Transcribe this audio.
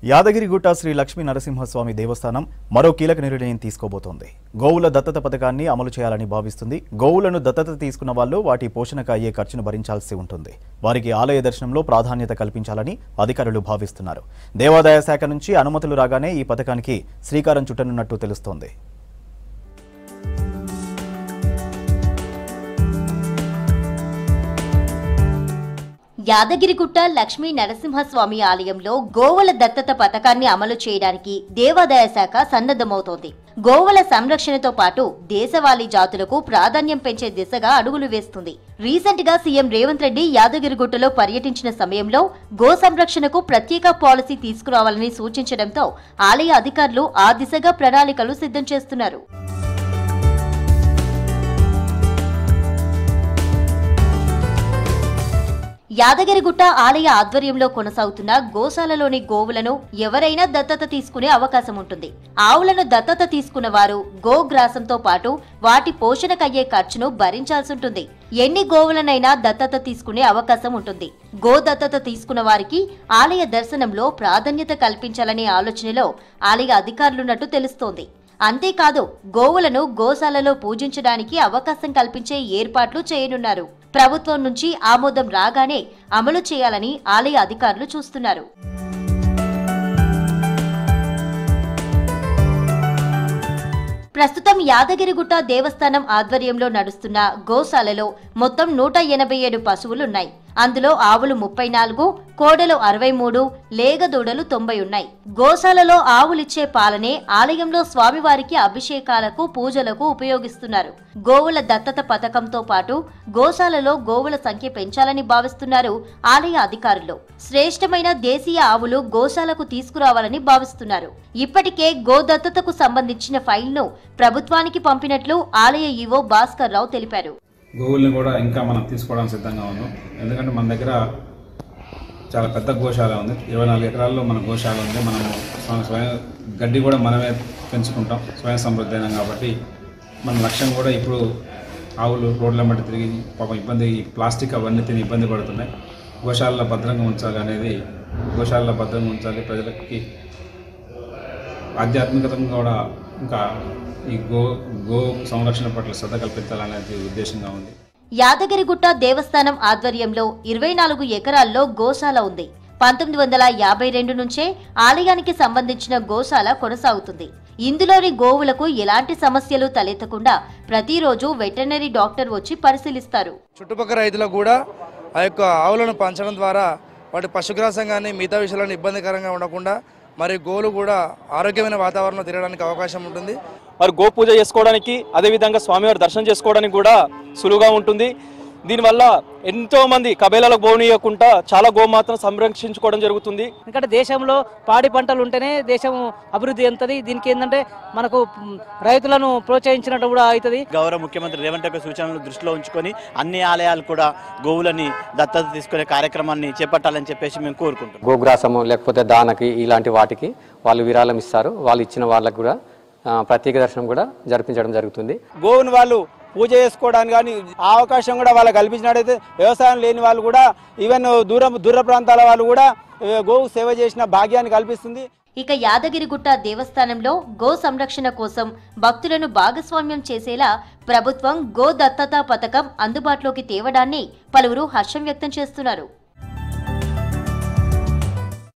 యాదగిరిగుట్ట శ్రీ లక్ష్మీ నరసింహస్వామి దేవస్థానం మరో కీలక నిర్ణయం తీసుకోబోతోంది. గోవుల దత్తత పథకాన్ని అమలు చేయాలని భావిస్తుంది. గోవులను దత్తత తీసుకున్న వాళ్ళు వాటి పోషణకు అయ్యే ఖర్చును భరించాల్సి ఉంటుంది. వారికి ఆలయ దర్శనంలో ప్రాధాన్యత కల్పించాలని అధికారులు భావిస్తున్నారు. దేవాదాయ శాఖ నుంచి అనుమతులు రాగానే ఈ పథకానికి శ్రీకారం చుట్టనున్నట్టు తెలుస్తోంది. యాదగిరిగుట్ట లక్ష్మీ నరసింహస్వామి ఆలయంలో గోవుల దత్తత పథకాన్ని అమలు చేయడానికి దేవాదాయ శాఖ సన్నద్ధమవుతోంది. గోవుల సంరక్షణతో పాటు దేశవాళీ జాతులకు ప్రాధాన్యం పెంచే దిశగా అడుగులు వేస్తుంది. రీసెంట్ గా సీఎం రేవంత్ రెడ్డి యాదగిరిగుట్టలో పర్యటించిన సమయంలో గో సంరక్షణకు ప్రత్యేక పాలసీ తీసుకురావాలని సూచించడంతో ఆలయ అధికారులు ఆ దిశగా ప్రణాళికలు సిద్ధం చేస్తున్నారు. యాదగిరిగుట్ట ఆలయ ఆధ్వర్యంలో కొనసాగుతున్న గోశాలలోని గోవులను ఎవరైనా దత్తత తీసుకునే అవకాశం ఉంటుంది. ఆవులను దత్తత తీసుకున్న వారు గోగ్రాసంతో పాటు వాటి పోషణకయ్యే ఖర్చును భరించాల్సి ఉంటుంది. ఎన్ని గోవులనైనా దత్తత తీసుకునే అవకాశం ఉంటుంది. గో దత్తత తీసుకున్న వారికి ఆలయ దర్శనంలో ప్రాధాన్యత కల్పించాలనే ఆలోచనలో ఆలయ అధికారులున్నట్టు తెలుస్తోంది. అంతేకాదు గోవులను గోశాలలో పూజించడానికి అవకాశం కల్పించే ఏర్పాట్లు చేయనున్నారు. ప్రభుత్వం నుంచి ఆమోదం రాగానే అమలు చేయాలని ఆలయ అధికారులు చూస్తున్నారు. ప్రస్తుతం యాదగిరిగుట్ట దేవస్థానం ఆధ్వర్యంలో నడుస్తున్న గోశాలలో మొత్తం 187 పశువులున్నాయి. అందులో ఆవులు 34, కోడలు 63, లేగదూడలు 90 ఉన్నాయి. గోశాలలో ఆవులిచ్చే పాలనే ఆలయంలో స్వామివారికి అభిషేకాలకు, పూజలకు ఉపయోగిస్తున్నారు. గోవుల దత్తత పథకంతో పాటు గోశాలలో గోవుల సంఖ్య పెంచాలని భావిస్తున్నారు ఆలయ అధికారులు. శ్రేష్టమైన దేశీయ ఆవులు గోశాలకు తీసుకురావాలని భావిస్తున్నారు. ఇప్పటికే గో దత్తతకు సంబంధించిన ఫైల్ను ప్రభుత్వానికి పంపినట్లు ఆలయ ఈవో భాస్కర్ రావు తెలిపారు. గోవుల్ని కూడా ఇంకా మనం తీసుకోవడానికి సిద్ధంగా ఉన్నాం. ఎందుకంటే మన దగ్గర చాలా పెద్ద గోశాల ఉంది. 24 ఎకరాల్లో మన గోశాల ఉంది. మనం స్వయం గడ్డి కూడా మనమే పెంచుకుంటాం, స్వయం సమృద్ధి అయినాం. కాబట్టి మన లక్ష్యం కూడా ఇప్పుడు ఆవులు రోడ్ల మట్టి తిరిగి పాపం ఇబ్బంది, ప్లాస్టిక్ అవన్నీ తిని ఇబ్బంది పడుతున్నాయి. గోశాలలో భద్రంగా ఉంచాలి అనేది, గోశాలలో భద్రంగా ఉంచాలి, ప్రజలకి ఆధ్యాత్మికతంగా కూడా ఇంకా ఈ గో సంరక్షణ పట్ల శ్రద్ధ కల్పించాలనేది ఉద్దేశంగా ఉంది. యాదగిరిగుట్ట దేవస్థానం ఆధ్వర్యంలో 24 ఎకరాల్లో గోశాల ఉంది. 1952 నుంచే ఆలయానికి సంబంధించిన గోశాల కొనసాగుతుంది. ఇందులోని గోవులకు ఎలాంటి సమస్యలు తలెత్తకుండా ప్రతిరోజు వెటర్నరీ డాక్టర్ వచ్చి పరిశీలిస్తారు. చుట్టుపక్కల రైతులకు కూడా ఆ యొక్క ఆవులను పంచడం ద్వారా వాటి పశుగ్రాసం కానీ మిగతా విషయాలను ఇబ్బందికరంగా ఉండకుండా మరి గోలు కూడా ఆరోగ్యమైన వాతావరణంలో తిరగడానికి అవకాశం ఉంటుంది. మరి గో పూజ చేసుకోవడానికి, అదేవిధంగా స్వామివారి దర్శనం చేసుకోవడానికి కూడా సులువుగా ఉంటుంది. దీనివల్ల ఎంతో మంది కబేలాలకు పోనీయకుండా చాలా గోమాతను సంరక్షించుకోవడం జరుగుతుంది. ఎందుకంటే దేశంలో పాడి పంటలు ఉంటేనే దేశం అభివృద్ధి చెందుతుంది. దీనికి ఏంటంటే మనకు రైతులను ప్రోత్సహించినట్టు కూడా అవుతుంది. గౌరవ ముఖ్యమంత్రి రేవంత్ రెడ్డి సూచనలు దృష్టిలో ఉంచుకొని అన్ని ఆలయాలు కూడా గోవులని దత్తత తీసుకునే కార్యక్రమాన్ని చేపట్టాలని చెప్పేసి మేము కోరుకుంటున్నాం. గోగ్రాసము లేకపోతే దానకి ఇలాంటి వాటికి వాళ్ళు విరాళం ఇస్తారు. వాళ్ళు ఇచ్చిన వాళ్ళకు కూడా ప్రత్యేక దర్శనం కూడా జరిపించడం జరుగుతుంది. గోవుని వాళ్ళు పూజ చేసుకోవడానికి కానీ ఆ అవకాశం కూడా వాళ్ళకి కల్పించినట్టయితే వ్యవసాయం లేని వాళ్ళు కూడా, ఈవెన్ దూర ప్రాంతాల వాళ్ళు కూడా గోవు సేవ చేసిన భాగ్యాన్ని కల్పిస్తుంది. ఇక యాదగిరిగుట్ట దేవస్థానంలో గో సంరక్షణ కోసం భక్తులను భాగస్వామ్యం చేసేలా ప్రభుత్వం గో దత్తత పథకం అందుబాటులోకి తేవడాన్ని పలువురు హర్షం వ్యక్తం చేస్తున్నారు.